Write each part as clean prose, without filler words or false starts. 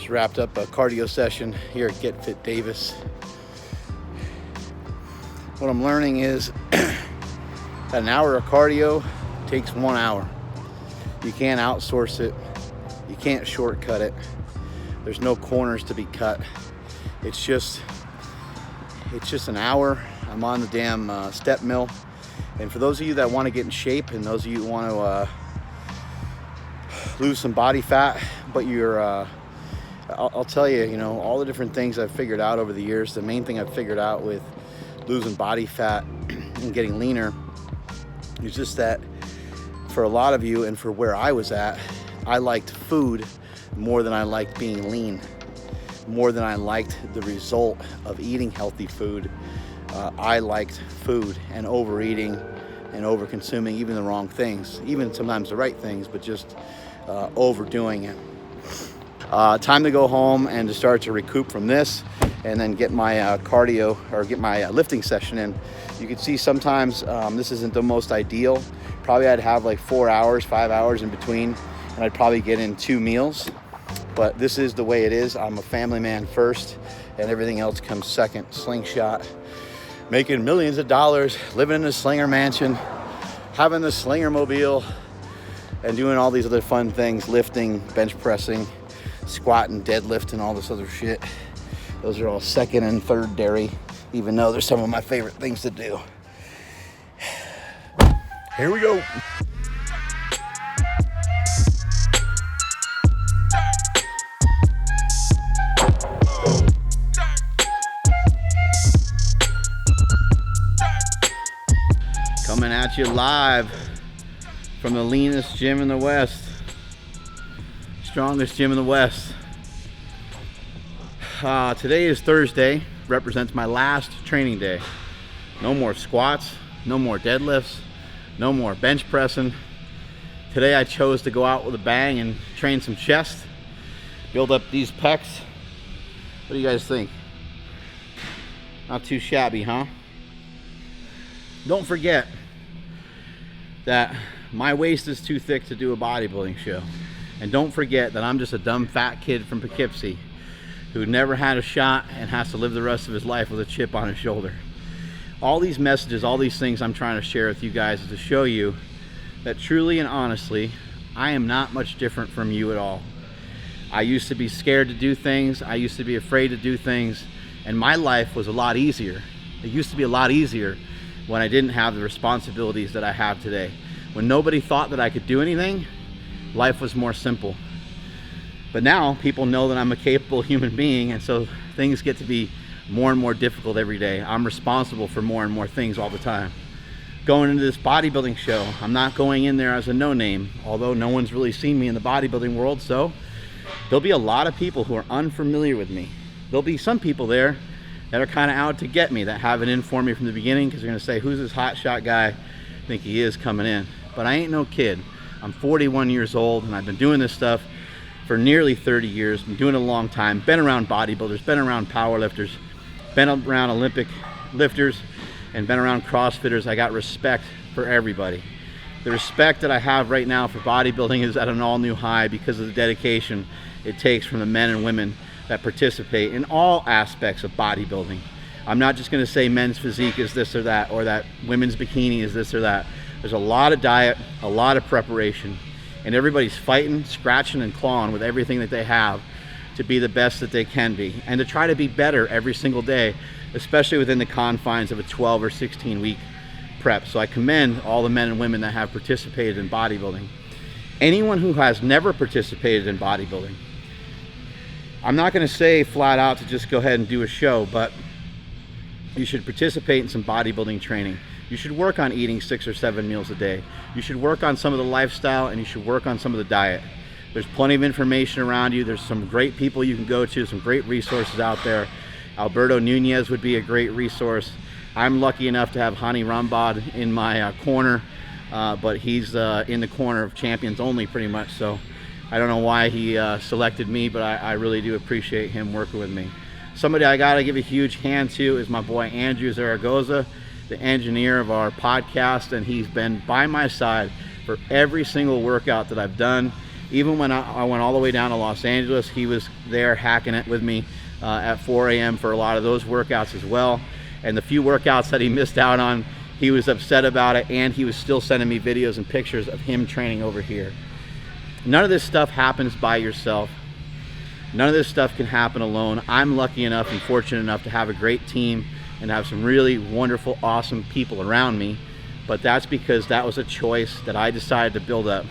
Just wrapped up a cardio session here at Get Fit Davis. What I'm learning is that an hour of cardio takes 1 hour. You can't outsource it. You can't shortcut it. There's no corners to be cut. It's just an hour. I'm on the damn step mill. And for those of you that want to get in shape, and those of you who want to lose some body fat, but you're, I'll tell you, you know, all the different things I've figured out over the years. The main thing I've figured out with losing body fat and getting leaner is just that for a lot of you and for where I was at, I liked food more than I liked being lean, more than I liked the result of eating healthy food. I liked food and overeating and over-consuming even the wrong things, even sometimes the right things, but just overdoing it. Time to go home and to start to recoup from this and then get my cardio or get my lifting session in. You can see sometimes this isn't the most ideal. Probably I'd have like 4 hours, 5 hours in between, and I'd probably get in 2 meals. But this is the way it is. I'm a family man first, and everything else comes second. Slingshot, making millions of dollars, living in a slinger mansion, having the slinger mobile, and doing all these other fun things, lifting, bench pressing, squatting, deadlifting, all this other shit. Those are all second and third dairy, even though they're some of my favorite things to do. Here we go. Coming at you live from the leanest gym in the West, strongest gym in the West. Today is Thursday, represents my last training day. No more squats, no more deadlifts, no more bench pressing. Today I chose to go out with a bang and train some chest, build up these pecs. What do you guys think? Not too shabby, huh? Don't forget that my waist is too thick to do a bodybuilding show. And don't forget that I'm just a dumb fat kid from Poughkeepsie who never had a shot and has to live the rest of his life with a chip on his shoulder. All these messages, all these things I'm trying to share with you guys is to show you that truly and honestly, I am not much different from you at all. I used to be scared to do things. I used to be afraid to do things. And my life was a lot easier. It used to be a lot easier when I didn't have the responsibilities that I have today. When nobody thought that I could do anything, life was more simple. But now people know that I'm a capable human being, and so things get to be more and more difficult every day. I'm responsible for more and more things all the time. Going into this bodybuilding show, I'm not going in there as a no-name, although no one's really seen me in the bodybuilding world, so there'll be a lot of people who are unfamiliar with me. There'll be some people there that are kind of out to get me, that have it in for me from the beginning, because they're going to say, who's this hotshot guy I think he is coming in? But I ain't no kid. I'm 41 years old, and I've been doing this stuff for nearly 30 years. Been doing it a long time. Been around bodybuilders, been around powerlifters, been around Olympic lifters, and been around CrossFitters. I got respect for everybody. The respect that I have right now for bodybuilding is at an all-new high because of the dedication it takes from the men and women that participate in all aspects of bodybuilding. I'm not just going to say men's physique is this or that women's bikini is this or that. There's a lot of diet, a lot of preparation, and everybody's fighting, scratching, and clawing with everything that they have to be the best that they can be and to try to be better every single day, especially within the confines of a 12 or 16 week prep. So I commend all the men and women that have participated in bodybuilding. Anyone who has never participated in bodybuilding, I'm not going to say flat out to just go ahead and do a show, but you should participate in some bodybuilding training. You should work on eating 6 or 7 meals a day. You should work on some of the lifestyle, and you should work on some of the diet. There's plenty of information around you. There's some great people you can go to, some great resources out there. Alberto Nunez would be a great resource. I'm lucky enough to have Hani Rambod in my corner, but he's in the corner of champions only pretty much, so I don't know why he selected me, but I really do appreciate him working with me. Somebody I gotta give a huge hand to is my boy Andrew Zaragoza, the engineer of our podcast, and he's been by my side for every single workout that I've done, Even when I went all the way down to Los Angeles, he was there hacking it with me at 4 a.m. for a lot of those workouts as well. And the few workouts that he missed out on, he was upset about it, and he was still sending me videos and pictures of him training over here. None of this stuff happens by yourself. None of this stuff can happen alone. I'm lucky enough and fortunate enough to have a great team and have some really wonderful, awesome people around me. But that's because that was a choice that I decided to build up,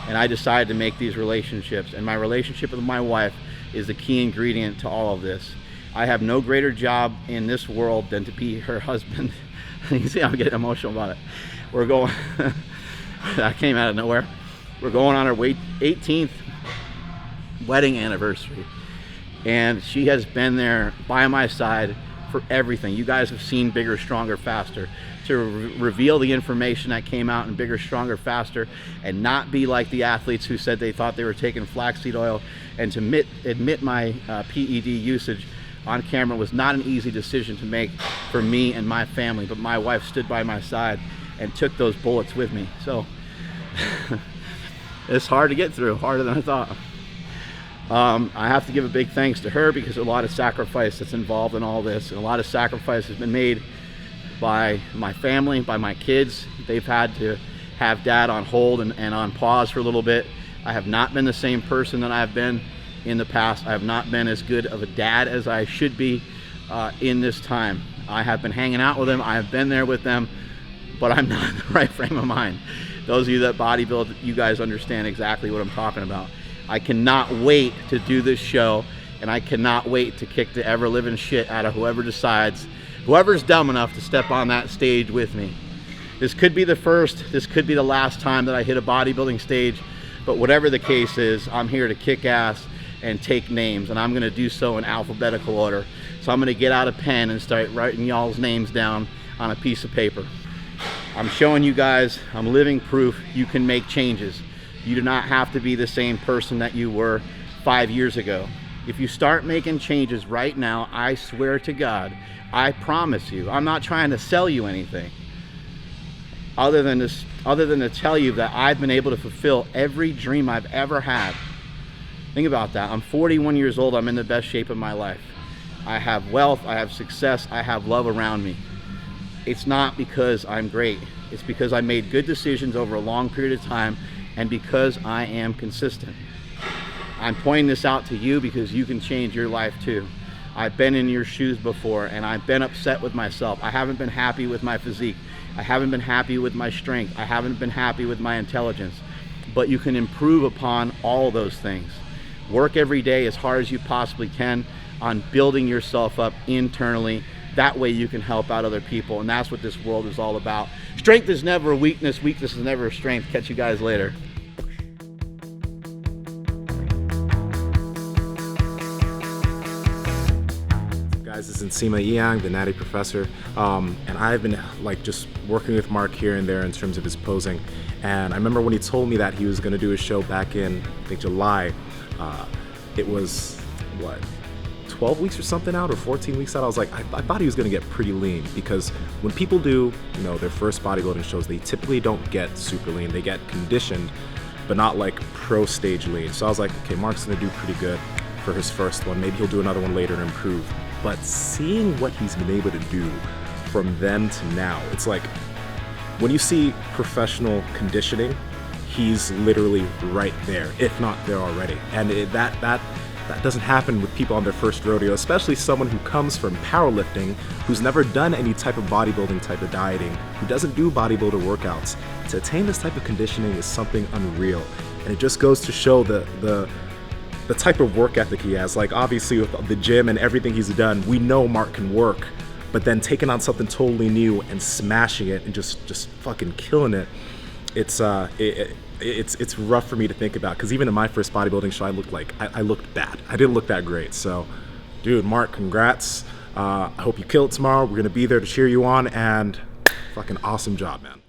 and I decided to make these relationships. And my relationship with my wife is the key ingredient to all of this. I have no greater job in this world than to be her husband. You can see I'm getting emotional about it. We're going, that came out of nowhere. We're going on our 18th wedding anniversary, and she has been there by my side for everything. You guys have seen Bigger, Stronger, Faster. To reveal the information that came out in Bigger, Stronger, Faster, and not be like the athletes who said they thought they were taking flaxseed oil, and to admit my PED usage on camera was not an easy decision to make for me and my family, but my wife stood by my side and took those bullets with me. So it's hard to get through, harder than I thought. I have to give a big thanks to her, because a lot of sacrifice that's involved in all this, and a lot of sacrifice has been made by my family, by my kids. They've had to have dad on hold and on pause for a little bit. I have not been the same person that I've been in the past. I have not been as good of a dad as I should be in this time. I have been hanging out with them, I have been there with them, but I'm not in the right frame of mind. Those of you that bodybuild, you guys understand exactly what I'm talking about. I cannot wait to do this show, and I cannot wait to kick the ever living shit out of whoever's dumb enough to step on that stage with me. This could be the first, this could be the last time that I hit a bodybuilding stage, but whatever the case is, I'm here to kick ass and take names, and I'm gonna do so in alphabetical order. So I'm gonna get out a pen and start writing y'all's names down on a piece of paper. I'm showing you guys, I'm living proof you can make changes. You do not have to be the same person that you were 5 years ago. If you start making changes right now, I swear to God, I promise you, I'm not trying to sell you anything other than to tell you that I've been able to fulfill every dream I've ever had. Think about that. I'm 41 years old. I'm in the best shape of my life. I have wealth, I have success, I have love around me. It's not because I'm great. It's because I made good decisions over a long period of time, and because I am consistent. I'm pointing this out to you because you can change your life too. I've been in your shoes before, and I've been upset with myself. I haven't been happy with my physique. I haven't been happy with my strength. I haven't been happy with my intelligence. But you can improve upon all those things. Work every day as hard as you possibly can on building yourself up internally. That way you can help out other people, and that's what this world is all about. Strength is never a weakness. Weakness is never a strength. Catch you guys later. Guys, this is Nsima, the Natty Professor, and I've been just working with Mark here and there in terms of his posing. And I remember when he told me that he was going to do a show back in, I think, July. It was what, 12 weeks or something out, or 14 weeks out. I was like, I thought he was going to get pretty lean, because when people do, their first bodybuilding shows, they typically don't get super lean. They get conditioned, but not like pro stage lean. So I was like, okay, Mark's going to do pretty good for his first one. Maybe he'll do another one later and improve. But seeing what he's been able to do from then to now, it's like when you see professional conditioning, he's literally right there, if not there already. And that doesn't happen with people on their first rodeo, especially someone who comes from powerlifting, who's never done any type of bodybuilding type of dieting, who doesn't do bodybuilder workouts. To attain this type of conditioning is something unreal. And it just goes to show the type of work ethic he has. Like, obviously with the gym and everything he's done, we know Mark can work, but then taking on something totally new and smashing it and just fucking killing it, it's rough for me to think about, because even in my first bodybuilding show, I looked bad. I didn't look that great. So, dude, Mark, congrats. I hope you kill it tomorrow. We're gonna be there to cheer you on, and fucking awesome job, man.